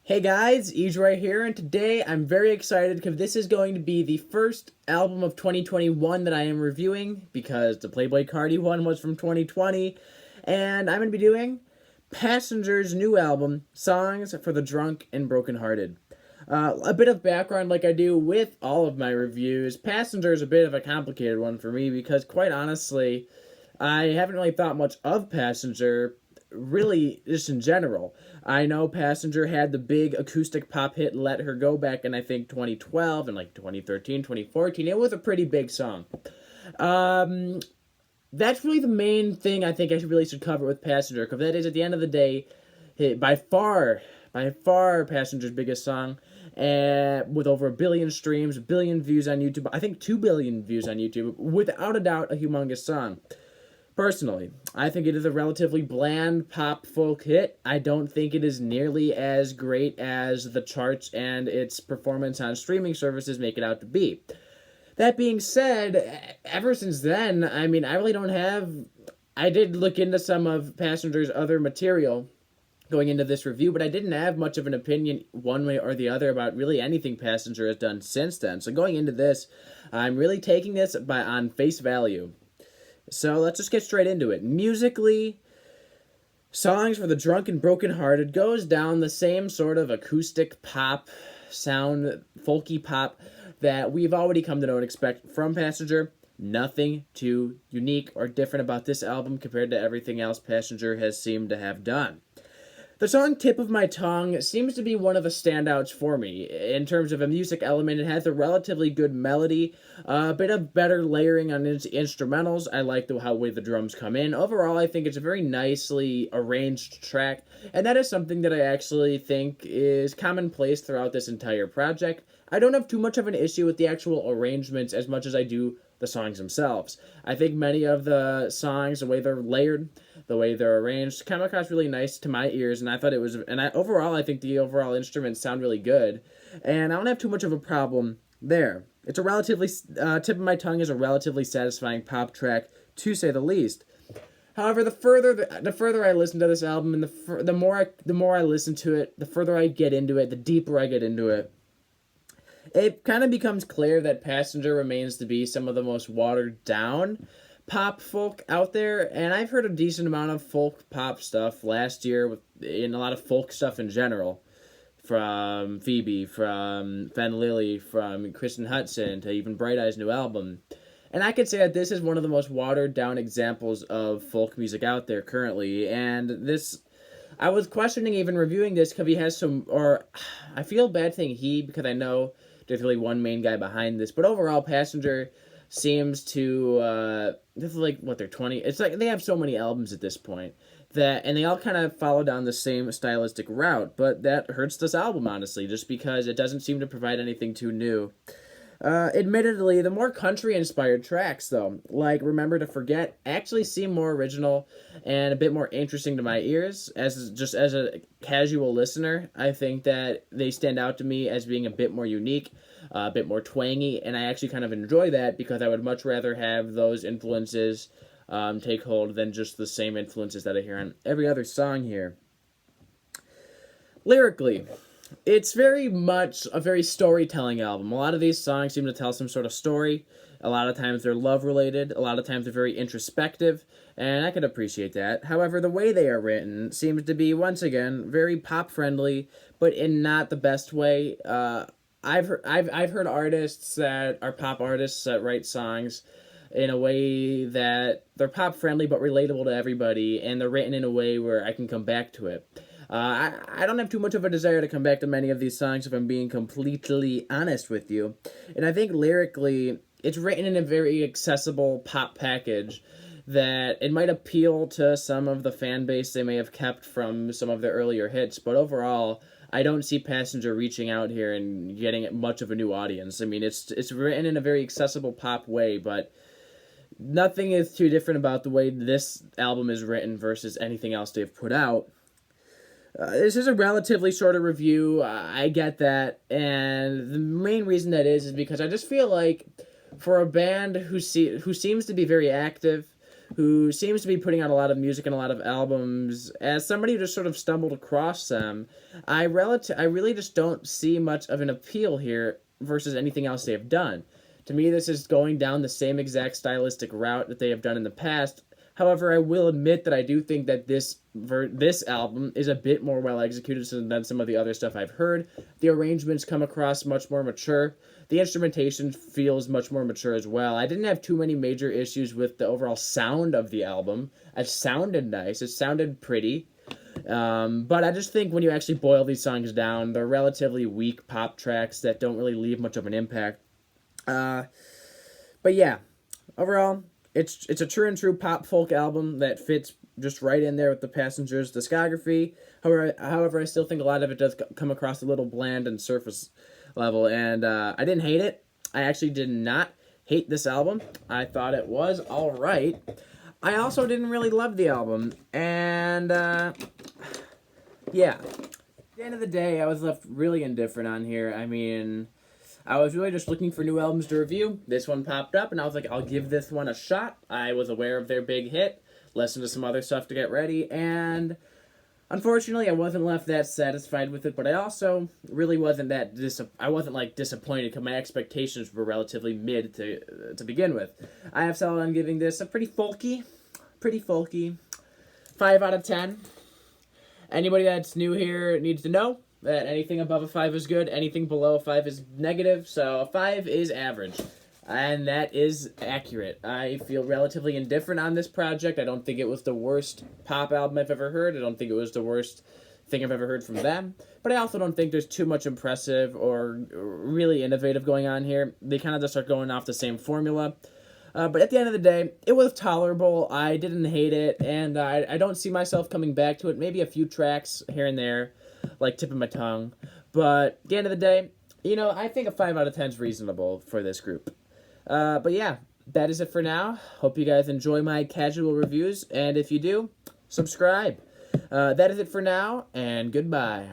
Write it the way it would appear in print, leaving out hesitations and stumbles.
Hey guys, Edre here, and today I'm very excited because this is going to be the first album of 2021 that I am reviewing because the Playboy Cardi one was from 2020, and I'm going to be doing Passenger's new album, Songs for the Drunk and Brokenhearted. A bit of background, like I do with all of my reviews. Passenger is a bit of a complicated one for me because, quite honestly, I haven't really thought much of Passenger, really, just in general. I know Passenger had the big acoustic pop hit Let Her Go back in, I think, 2012 and like 2013, 2014. It was a pretty big song. Um, that's really the main thing I think I really should cover with Passenger, because that is, at the end of the day, by far, Passenger's biggest song, with over a billion streams, a billion views on YouTube. I think 2 billion views on YouTube. Without a doubt, a humongous song. Personally, I think it is a relatively bland pop folk hit. I don't think it is nearly as great as the charts and its performance on streaming services make it out to be. That being said, ever since then, I mean, I really don't have. I did look into some of Passenger's other material going into this review, but I didn't have much of an opinion one way or the other about really anything Passenger has done since then. So going into this, I'm really taking this on face value. So let's just get straight into it. Musically, Songs for the Drunk and Brokenhearted goes down the same sort of acoustic pop sound, folky pop, that we've already come to know and expect from Passenger. Nothing too unique or different about this album compared to everything else Passenger has seemed to have done. The song Tip of My Tongue seems to be one of the standouts for me. In terms of a music element, it has a relatively good melody, a bit of better layering on its instrumentals. I like the way the drums come in. Overall, I think it's a very nicely arranged track, and that is something that I actually think is commonplace throughout this entire project. I don't have too much of an issue with the actual arrangements as much as I do the songs themselves. I think many of the songs, the way they're layered, the way they're arranged, come across really nice to my ears, and I thought it was, overall, I think the overall instruments sound really good, and I don't have too much of a problem there. It's a relatively, Tip of My Tongue is a relatively satisfying pop track, to say the least. However, the further I listen to this album, and the more I listen to it, the further I get into it, the deeper I get into it, it kind of becomes clear that Passenger remains to be some of the most watered down pop folk out there, and I've heard a decent amount of folk pop stuff last year, in a lot of folk stuff in general, from Phoebe, from Fen Lily, from Kristen Hudson, to even Bright Eye's new album. And I could say that this is one of the most watered down examples of folk music out there currently, and this, I was questioning even reviewing this because he has some, or I feel bad saying he, because I know there's really one main guy behind this, but overall, Passenger seems to, this is like, what, they're 20, it's like they have so many albums at this point, and they all kind of follow down the same stylistic route, but that hurts this album, honestly, just because it doesn't seem to provide anything too new. Admittedly, the more country-inspired tracks, though, like Remember to Forget, actually seem more original and a bit more interesting to my ears. As a casual listener, I think that they stand out to me as being a bit more unique, a bit more twangy, and I actually kind of enjoy that because I would much rather have those influences take hold than just the same influences that I hear on every other song here. Lyrically, it's very much a very storytelling album. A lot of these songs seem to tell some sort of story. A lot of times they're love related. A lot of times they're very introspective, and I can appreciate that. However, the way they are written seems to be, once again, very pop friendly, but in not the best way. I've heard artists that are pop artists that write songs in a way that they're pop friendly but relatable to everybody, and they're written in a way where I can come back to it. I don't have too much of a desire to come back to many of these songs, if I'm being completely honest with you. And I think lyrically, it's written in a very accessible pop package that it might appeal to some of the fan base they may have kept from some of their earlier hits, but overall, I don't see Passenger reaching out here and getting much of a new audience. I mean, it's written in a very accessible pop way, but nothing is too different about the way this album is written versus anything else they've put out. This is a relatively shorter review. I get that, and the main reason that is because I just feel like for a band who seems to be very active, who seems to be putting out a lot of music and a lot of albums. As somebody who just sort of stumbled across them, I really just don't see much of an appeal here versus anything else they have done. To me, this is going down the same exact stylistic route that they have done in the past. However, I will admit that I do think that this album is a bit more well executed than some of the other stuff I've heard. The arrangements come across much more mature. The instrumentation feels much more mature as well. I didn't have too many major issues with the overall sound of the album. It sounded nice. It sounded pretty. But I just think when you actually boil these songs down, they're relatively weak pop tracks that don't really leave much of an impact. But yeah, overall, it's a true and true pop folk album that fits just right in there with the Passengers' discography. However, I still think a lot of it does come across a little bland and surface level, and I didn't hate it. I actually did not hate this album. I thought it was all right. I also didn't really love the album, and yeah. At the end of the day, I was left really indifferent on here. I mean, I was really just looking for new albums to review. This one popped up, and I was like, I'll give this one a shot. I was aware of their big hit, listened to some other stuff to get ready, and unfortunately, I wasn't left that satisfied with it, but I also really wasn't I wasn't, like, disappointed because my expectations were relatively mid to begin with. I have settled on giving this a pretty folky, 5 out of 10. Anybody that's new here needs to know that anything above a 5 is good, anything below a 5 is negative, so a 5 is average. And that is accurate. I feel relatively indifferent on this project. I don't think it was the worst pop album I've ever heard. I don't think it was the worst thing I've ever heard from them. But I also don't think there's too much impressive or really innovative going on here. They kind of just are going off the same formula. But at the end of the day, it was tolerable. I didn't hate it, and I don't see myself coming back to it. Maybe a few tracks here and there, like Tip of My Tongue. But at the end of the day, I think a 5 out of 10 is reasonable for this group. But yeah, that is it for now. Hope you guys enjoy my casual reviews, and if you do, subscribe. That is it for now, and goodbye.